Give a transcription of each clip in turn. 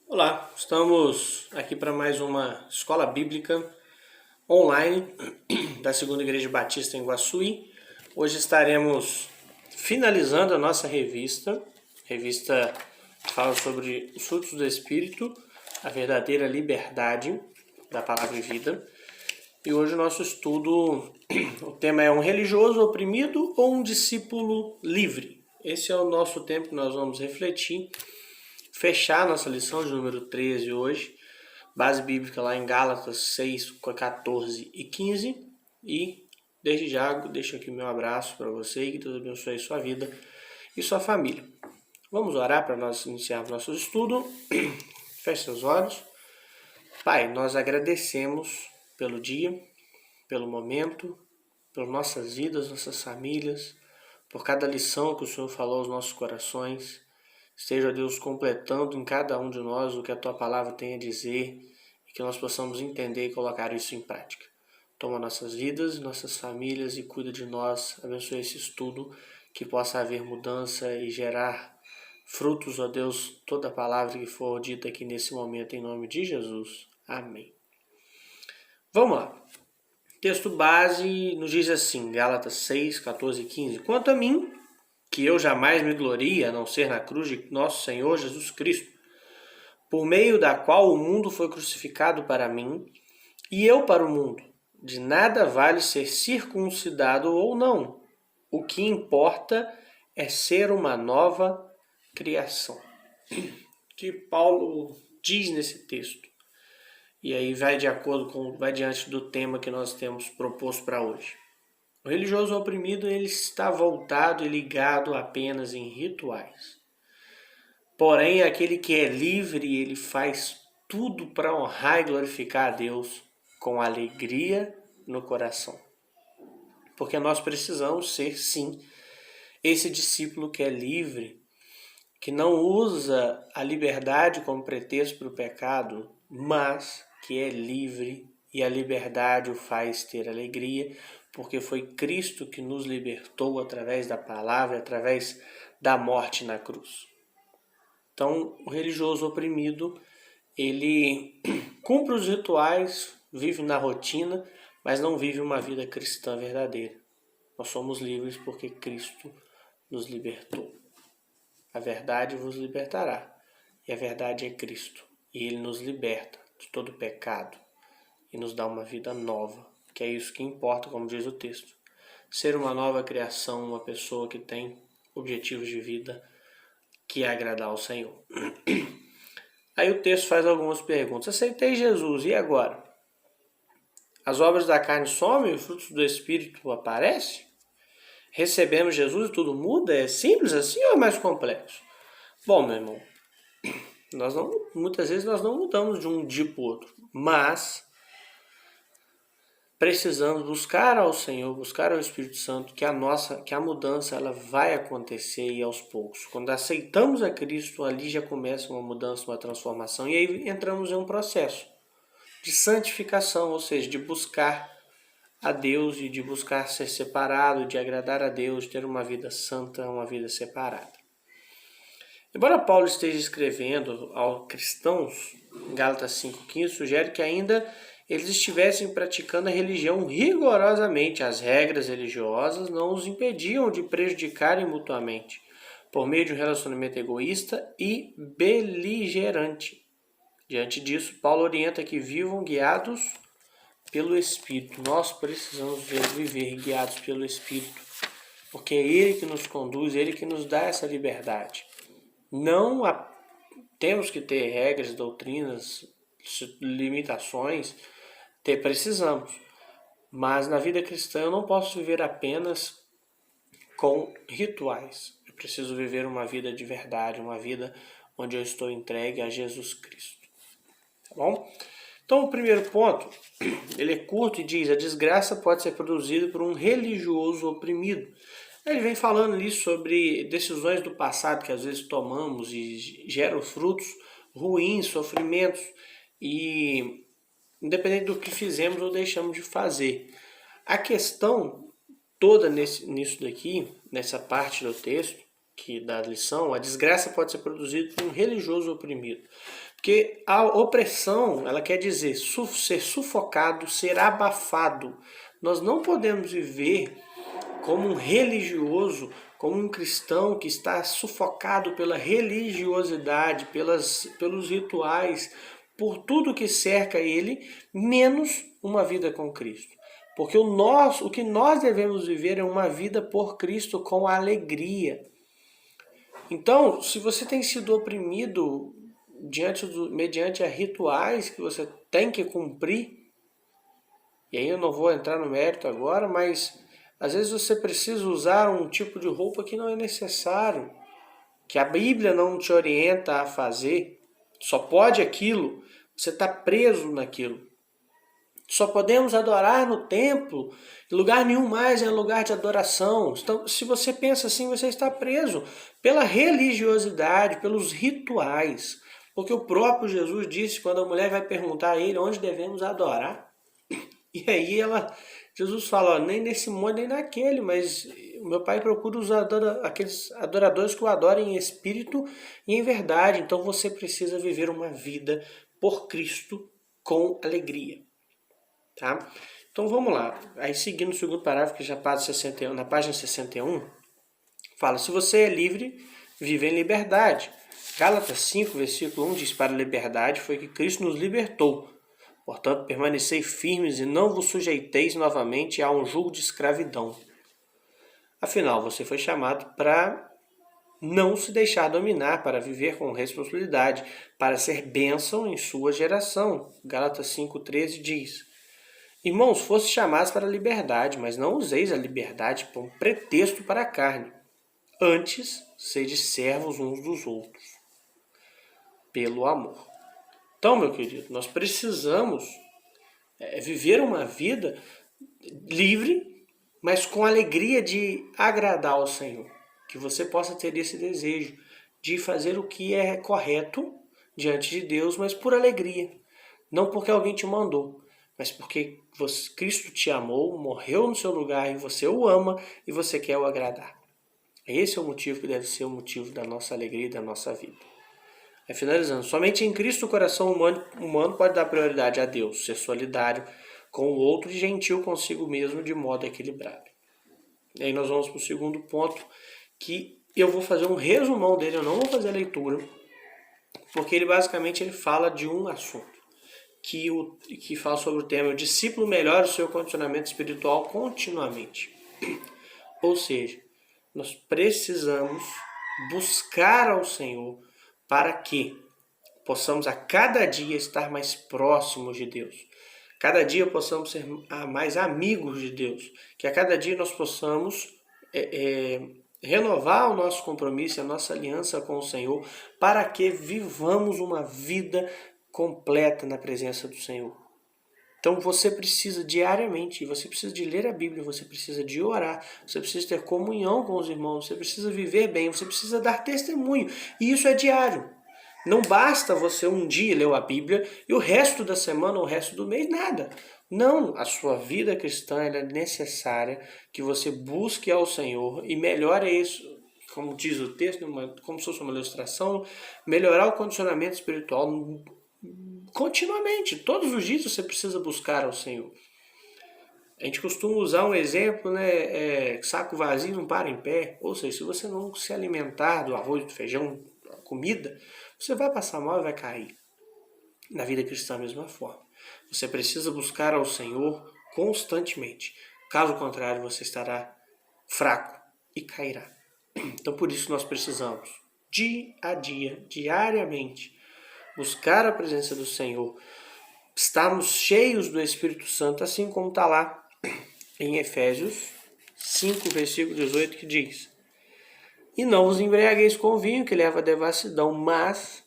Olá, estamos aqui para mais uma escola bíblica online da Segunda Igreja Batista em Guaçuí. Hoje estaremos finalizando a nossa revista que fala sobre os frutos do Espírito, a verdadeira liberdade da palavra e vida. E hoje o nosso estudo, o tema é um religioso oprimido ou um discípulo livre? Esse é o nosso tempo que nós vamos refletir, fechar nossa lição de número 13 hoje, base bíblica lá em Gálatas 6, 14 e 15. E desde já deixo aqui meu abraço para você e que Deus abençoe sua vida e sua família. Vamos orar para nós iniciarmos nosso estudo. Feche seus olhos. Pai, nós agradecemos pelo dia, pelo momento, pelas nossas vidas, nossas famílias, por cada lição que o Senhor falou aos nossos corações. Esteja, Deus, completando em cada um de nós o que a Tua palavra tem a dizer e que nós possamos entender e colocar isso em prática. Toma nossas vidas, nossas famílias e cuida de nós. Abençoe esse estudo, que possa haver mudança e gerar frutos, ó Deus, toda a palavra que for dita aqui nesse momento, em nome de Jesus. Amém. Vamos lá. Texto base nos diz assim, Gálatas 6, 14 e 15. Quanto a mim, que eu jamais me glorie a não ser na cruz de nosso Senhor Jesus Cristo, por meio da qual o mundo foi crucificado para mim e eu para o mundo. De nada vale ser circuncidado ou não. O que importa é ser uma nova criação. Que Paulo diz nesse texto. E aí vai diante do tema que nós temos proposto para hoje. O religioso oprimido, ele está voltado e ligado apenas em rituais. Porém, aquele que é livre, ele faz tudo para honrar e glorificar a Deus com alegria no coração. Porque nós precisamos ser, sim, esse discípulo que é livre, que não usa a liberdade como pretexto para o pecado, mas que é livre e a liberdade o faz ter alegria, porque foi Cristo que nos libertou através da palavra, através da morte na cruz. Então, o religioso oprimido, ele cumpre os rituais, vive na rotina, mas não vive uma vida cristã verdadeira. Nós somos livres porque Cristo nos libertou. A verdade vos libertará, e a verdade é Cristo, e Ele nos liberta de todo pecado e nos dá uma vida nova, que é isso que importa, como diz o texto. Ser uma nova criação, uma pessoa que tem objetivos de vida, que é agradar ao Senhor. Aí o texto faz algumas perguntas. Aceitei Jesus, e agora? As obras da carne somem e os frutos do Espírito aparecem? Recebemos Jesus e tudo muda? É simples assim ou é mais complexo? Bom, meu irmão, muitas vezes nós não mudamos de um dia para o outro, mas precisamos buscar ao Senhor, buscar ao Espírito Santo, que a mudança ela vai acontecer e aos poucos. Quando aceitamos a Cristo, ali já começa uma mudança, uma transformação, e aí entramos em um processo de santificação, ou seja, de buscar a Deus e de buscar ser separado, de agradar a Deus, ter uma vida santa, uma vida separada. Embora Paulo esteja escrevendo aos cristãos, em Gálatas 5,15, sugere que ainda eles estivessem praticando a religião rigorosamente. As regras religiosas não os impediam de prejudicarem mutuamente, por meio de um relacionamento egoísta e beligerante. Diante disso, Paulo orienta que vivam guiados pelo Espírito. Nós precisamos viver guiados pelo Espírito, porque é Ele que nos conduz, Ele que nos dá essa liberdade. Não temos que ter regras, doutrinas, limitações, precisamos. Mas na vida cristã eu não posso viver apenas com rituais. Eu preciso viver uma vida de verdade, uma vida onde eu estou entregue a Jesus Cristo. Tá bom? Então o primeiro ponto, ele é curto e diz: a desgraça pode ser produzida por um religioso oprimido. Ele vem falando ali sobre decisões do passado que às vezes tomamos e geram frutos ruins, sofrimentos, e independente do que fizemos ou deixamos de fazer. A questão toda nisso daqui, nessa parte do texto, da lição, a desgraça pode ser produzida por um religioso oprimido. Porque a opressão, ela quer dizer ser sufocado, ser abafado. Nós não podemos viver como um religioso, como um cristão que está sufocado pela religiosidade, pelos rituais, por tudo que cerca ele, menos uma vida com Cristo. Porque o que nós devemos viver é uma vida por Cristo com alegria. Então, se você tem sido oprimido mediante a rituais que você tem que cumprir, e aí eu não vou entrar no mérito agora, mas às vezes você precisa usar um tipo de roupa que não é necessário, que a Bíblia não te orienta a fazer, só pode aquilo, você está preso naquilo. Só podemos adorar no templo, lugar nenhum mais é lugar de adoração. Então, se você pensa assim, você está preso pela religiosidade, pelos rituais. Porque o próprio Jesus disse, quando a mulher vai perguntar a ele onde devemos adorar, e aí Jesus fala, nem nesse monte nem naquele, mas o meu Pai procura aqueles adoradores que o adorem em espírito e em verdade. Então você precisa viver uma vida por Cristo com alegria. Tá? Então vamos lá. Aí seguindo o segundo parágrafo, que já passa 61, na página 61, fala, se você é livre, vive em liberdade. Gálatas 5, versículo 1 diz, para a liberdade foi que Cristo nos libertou. Portanto, permanecei firmes e não vos sujeiteis novamente a um jugo de escravidão. Afinal, você foi chamado para não se deixar dominar, para viver com responsabilidade, para ser bênção em sua geração. Gálatas 5,13 diz, irmãos, foste chamados para a liberdade, mas não useis a liberdade como pretexto para a carne. Antes, sede servos uns dos outros, pelo amor. Então, meu querido, nós precisamos viver uma vida livre, mas com alegria de agradar ao Senhor. Que você possa ter esse desejo de fazer o que é correto diante de Deus, mas por alegria. Não porque alguém te mandou, mas porque Cristo te amou, morreu no seu lugar e você o ama e você quer o agradar. Esse é o motivo que deve ser o motivo da nossa alegria e da nossa vida. Finalizando, somente em Cristo o coração humano pode dar prioridade a Deus, ser solidário com o outro e gentil consigo mesmo de modo equilibrado. E aí nós vamos para o segundo ponto, que eu vou fazer um resumão dele, eu não vou fazer a leitura, porque ele basicamente fala de um assunto, que fala sobre o tema, o discípulo melhora o seu condicionamento espiritual continuamente. Ou seja, nós precisamos buscar ao Senhor para que possamos a cada dia estar mais próximos de Deus. Cada dia possamos ser mais amigos de Deus. Que a cada dia nós possamos renovar o nosso compromisso, a nossa aliança com o Senhor, para que vivamos uma vida completa na presença do Senhor. Então você precisa diariamente, você precisa de ler a Bíblia, você precisa de orar, você precisa ter comunhão com os irmãos, você precisa viver bem, você precisa dar testemunho. E isso é diário. Não basta você um dia ler a Bíblia e o resto da semana ou o resto do mês nada. Não, a sua vida cristã é necessária que você busque ao Senhor e melhore isso, como diz o texto, como se fosse uma ilustração, melhorar o condicionamento espiritual continuamente. Todos os dias você precisa buscar ao Senhor. A gente costuma usar um exemplo, saco vazio não para em pé. Ou seja, se você não se alimentar do arroz, do feijão, da comida, você vai passar mal e vai cair. Na vida cristã, da mesma forma. Você precisa buscar ao Senhor constantemente. Caso contrário, você estará fraco e cairá. Então, por isso nós precisamos, dia a dia, diariamente, buscar a presença do Senhor, estarmos cheios do Espírito Santo, assim como está lá em Efésios 5, versículo 18, que diz: e não vos embriagueis com vinho, que leva à devassidão, mas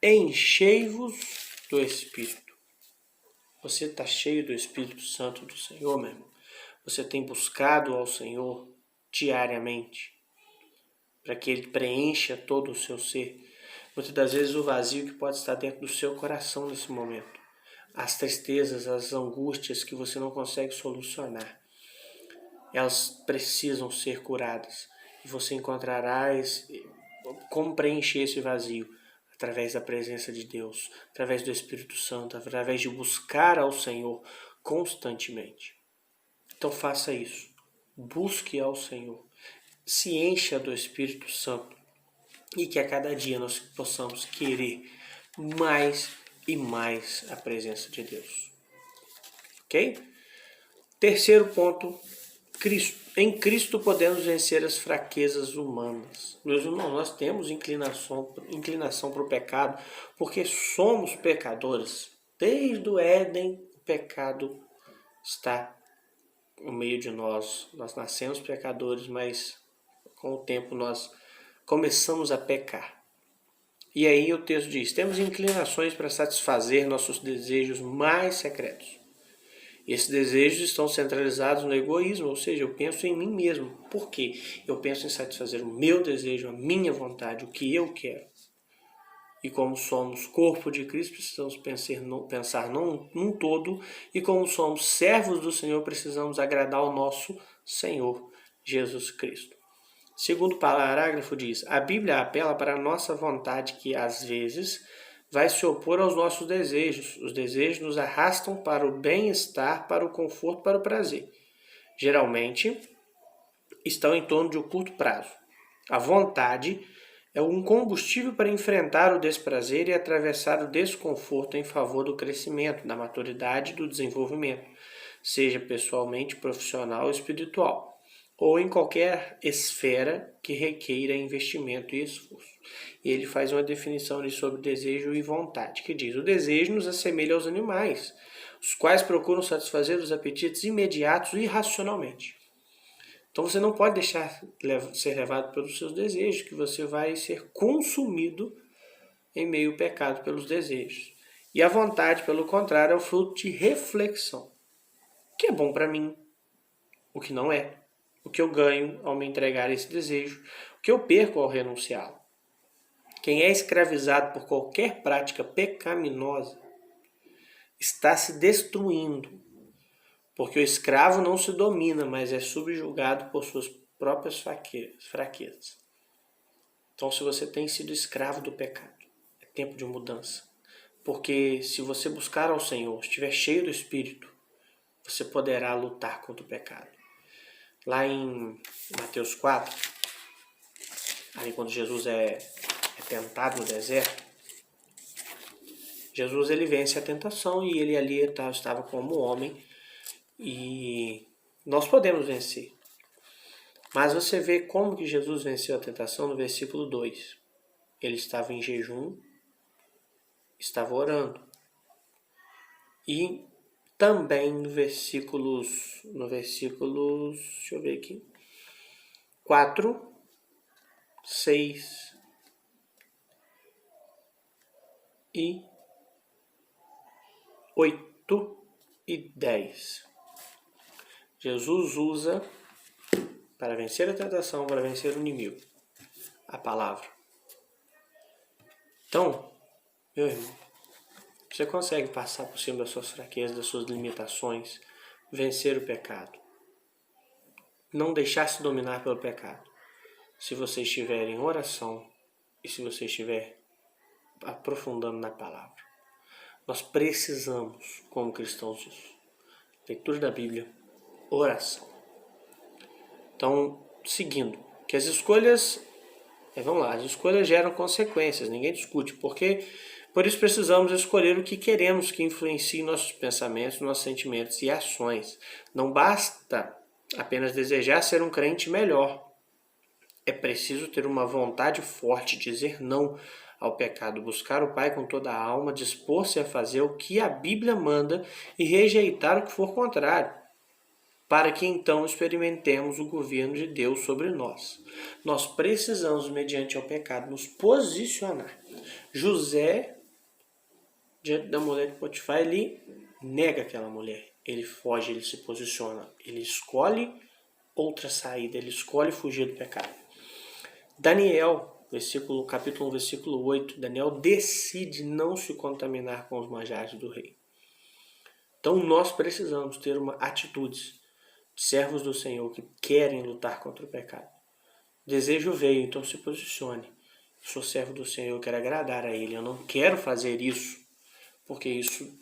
enchei-vos do Espírito. Você está cheio do Espírito Santo do Senhor, meu irmão? Você tem buscado ao Senhor diariamente, para que Ele preencha todo o seu ser. Muitas das vezes o vazio que pode estar dentro do seu coração nesse momento. As tristezas, as angústias que você não consegue solucionar. Elas precisam ser curadas. E você encontrará como preencher esse vazio através da presença de Deus, através do Espírito Santo, através de buscar ao Senhor constantemente. Então faça isso. Busque ao Senhor. Se encha do Espírito Santo. E que a cada dia nós possamos querer mais e mais a presença de Deus. Ok? Terceiro ponto. Em Cristo podemos vencer as fraquezas humanas. Meus irmãos, nós temos inclinação para o pecado, porque somos pecadores. Desde o Éden, o pecado está no meio de nós. Nós nascemos pecadores, mas com o tempo nós começamos a pecar. E aí o texto diz, temos inclinações para satisfazer nossos desejos mais secretos. Esses desejos estão centralizados no egoísmo, ou seja, eu penso em mim mesmo. Por quê? Eu penso em satisfazer o meu desejo, a minha vontade, o que eu quero. E como somos corpo de Cristo, precisamos pensar num todo. E como somos servos do Senhor, precisamos agradar ao nosso Senhor, Jesus Cristo. Segundo parágrafo diz, a Bíblia apela para a nossa vontade que, às vezes, vai se opor aos nossos desejos. Os desejos nos arrastam para o bem-estar, para o conforto, para o prazer. Geralmente, estão em torno de um curto prazo. A vontade é um combustível para enfrentar o desprazer e atravessar o desconforto em favor do crescimento, da maturidade e do desenvolvimento, seja pessoalmente, profissional ou espiritual, ou em qualquer esfera que requeira investimento e esforço. E ele faz uma definição ali sobre desejo e vontade, que diz, o desejo nos assemelha aos animais, os quais procuram satisfazer os apetites imediatos irracionalmente. Então você não pode deixar ser levado pelos seus desejos, que você vai ser consumido em meio ao pecado pelos desejos. E a vontade, pelo contrário, é o fruto de reflexão. O que é bom para mim, o que não é. O que eu ganho ao me entregar a esse desejo, o que eu perco ao renunciá-lo. Quem é escravizado por qualquer prática pecaminosa está se destruindo, porque o escravo não se domina, mas é subjugado por suas próprias fraquezas. Então, se você tem sido escravo do pecado, é tempo de mudança. Porque se você buscar ao Senhor, estiver cheio do Espírito, você poderá lutar contra o pecado. Lá em Mateus 4, ali quando Jesus é tentado no deserto, Jesus ele vence a tentação e ele ali estava como homem e nós podemos vencer. Mas você vê como que Jesus venceu a tentação no versículo 2. Ele estava em jejum, estava orando. E também no versículos, deixa eu ver aqui, 4, 6 e 8 e 10. Jesus usa para vencer a tentação, para vencer o inimigo, a palavra. Então, meu irmão, você consegue passar por cima das suas fraquezas, das suas limitações, vencer o pecado. Não deixar se dominar pelo pecado. Se você estiver em oração e se você estiver aprofundando na palavra. Nós precisamos, como cristãos, disso. Leitura da Bíblia, oração. Então, seguindo, que as escolhas, as escolhas geram consequências, ninguém discute, porque por isso precisamos escolher o que queremos que influencie nossos pensamentos, nossos sentimentos e ações. Não basta apenas desejar ser um crente melhor. É preciso ter uma vontade forte, dizer não ao pecado, buscar o Pai com toda a alma, dispor-se a fazer o que a Bíblia manda e rejeitar o que for contrário, para que então experimentemos o governo de Deus sobre nós. Nós precisamos, mediante o pecado, nos posicionar. José, diante da mulher de Potifar, ele nega aquela mulher. Ele foge, ele se posiciona. Ele escolhe outra saída, ele escolhe fugir do pecado. Daniel, capítulo 1, versículo 8, Daniel decide não se contaminar com os manjares do rei. Então nós precisamos ter uma atitude de servos do Senhor que querem lutar contra o pecado. Desejo veio, então se posicione. Eu sou servo do Senhor, eu quero agradar a Ele. Eu não quero fazer isso, porque isso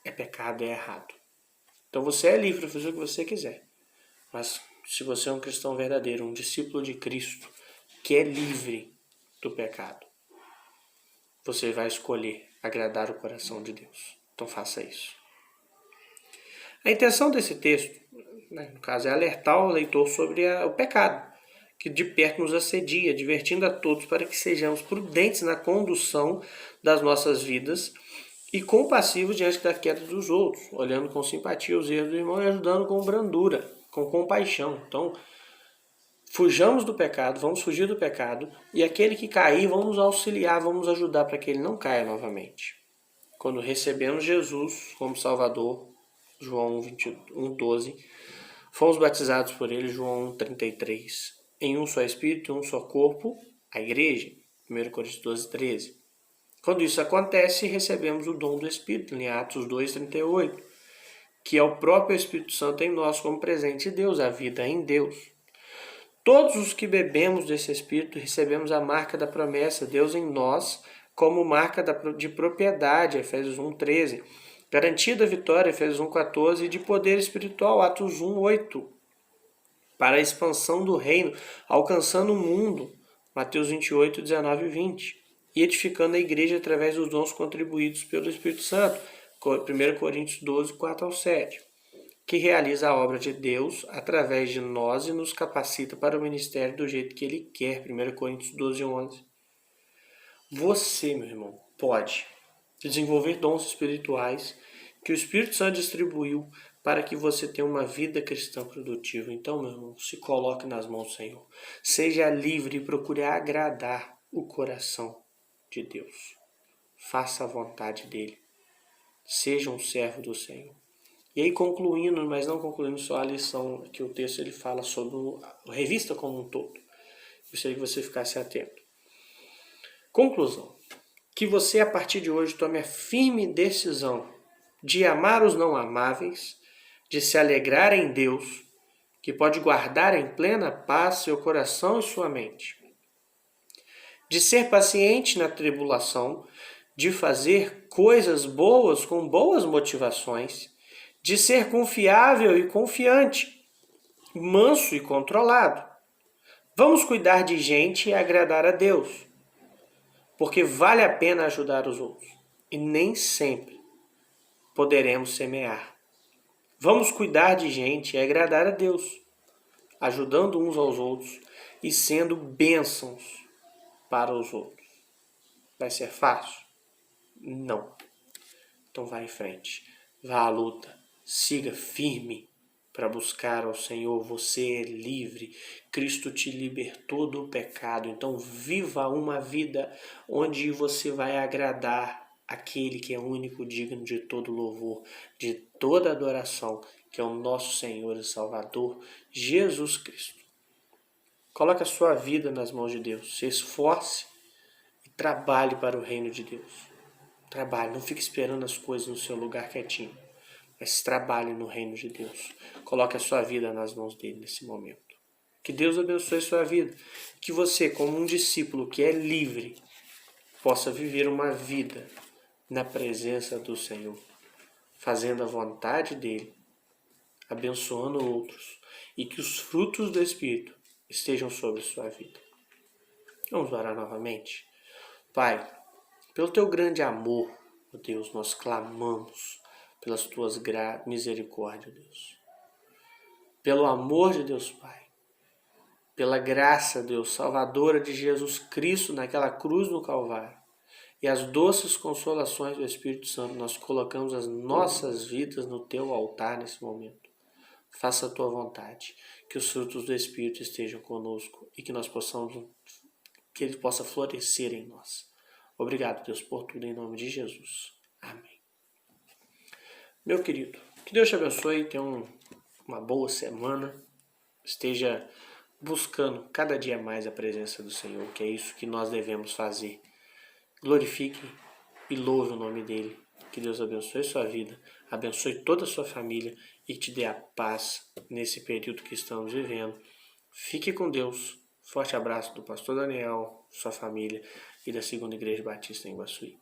é pecado, é errado. Então você é livre para fazer o que você quiser. Mas se você é um cristão verdadeiro, um discípulo de Cristo, que é livre do pecado, você vai escolher agradar o coração de Deus. Então faça isso. A intenção desse texto, no caso, é alertar o leitor sobre o pecado, que de perto nos assedia, advertindo a todos para que sejamos prudentes na condução das nossas vidas e compassivos diante da queda dos outros, olhando com simpatia os erros do irmão e ajudando com brandura, com compaixão. Então, fujamos do pecado, vamos fugir do pecado, e aquele que cair, vamos nos auxiliar, vamos ajudar para que ele não caia novamente. Quando recebemos Jesus como Salvador, João 1,12, fomos batizados por ele, João 1,33, em um só Espírito, um só corpo, a Igreja, 1 Coríntios 12,13. Quando isso acontece, recebemos o dom do Espírito, em Atos 2,38, que é o próprio Espírito Santo em nós como presente de Deus, a vida em Deus. Todos os que bebemos desse Espírito recebemos a marca da promessa, Deus em nós, como marca de propriedade, Efésios 1,13, garantida a vitória, Efésios 1,14, e de poder espiritual, Atos 1,8, para a expansão do reino, alcançando o mundo, Mateus 28, 19 e 20, e edificando a igreja através dos dons contribuídos pelo Espírito Santo, 1 Coríntios 12, 4 ao 7, que realiza a obra de Deus através de nós e nos capacita para o ministério do jeito que Ele quer, 1 Coríntios 12, 11. Você, meu irmão, pode desenvolver dons espirituais que o Espírito Santo distribuiu para que você tenha uma vida cristã produtiva. Então, meu irmão, se coloque nas mãos do Senhor. Seja livre e procure agradar o coração de Deus. Faça a vontade dEle. Seja um servo do Senhor. E aí, concluindo, mas não concluindo só a lição, que o texto ele fala sobre a revista como um todo. Gostaria que você ficasse atento. Conclusão. Que você, a partir de hoje, tome a firme decisão de amar os não amáveis, de se alegrar em Deus, que pode guardar em plena paz seu coração e sua mente, de ser paciente na tribulação, de fazer coisas boas com boas motivações, de ser confiável e confiante, manso e controlado. Vamos cuidar de gente e agradar a Deus, porque vale a pena ajudar os outros, e nem sempre poderemos semear. Vamos cuidar de gente e agradar a Deus, ajudando uns aos outros e sendo bênçãos para os outros. Vai ser fácil? Não. Então vá em frente, vá à luta, siga firme para buscar ao Senhor. Você é livre, Cristo te libertou do pecado, então viva uma vida onde você vai agradar aquele que é único, digno de todo louvor, de toda adoração, que é o nosso Senhor e Salvador, Jesus Cristo. Coloque a sua vida nas mãos de Deus, se esforce e trabalhe para o reino de Deus. Trabalhe, não fique esperando as coisas no seu lugar quietinho, mas trabalhe no reino de Deus. Coloque a sua vida nas mãos dele nesse momento. Que Deus abençoe a sua vida. Que você, como um discípulo que é livre, possa viver uma vida na presença do Senhor, fazendo a vontade dele, abençoando outros, e que os frutos do Espírito estejam sobre a sua vida. Vamos orar novamente? Pai, pelo teu grande amor, ó Deus, nós clamamos pelas tuas misericórdias, Deus. Pelo amor de Deus, Pai. Pela graça, Deus, salvadora de Jesus Cristo naquela cruz no Calvário. E as doces consolações do Espírito Santo, nós colocamos as nossas vidas no teu altar nesse momento. Faça a tua vontade, que os frutos do Espírito estejam conosco e que nós possamos, que ele possa florescer em nós. Obrigado, Deus, por tudo em nome de Jesus. Amém. Meu querido, que Deus te abençoe, tenha uma boa semana, esteja buscando cada dia mais a presença do Senhor, que é isso que nós devemos fazer. Glorifique e louve o nome dele. Que Deus abençoe sua vida, abençoe toda a sua família e te dê a paz nesse período que estamos vivendo. Fique com Deus, Forte abraço do pastor Daniel, sua família e da Segunda Igreja Batista em Iguaçuí.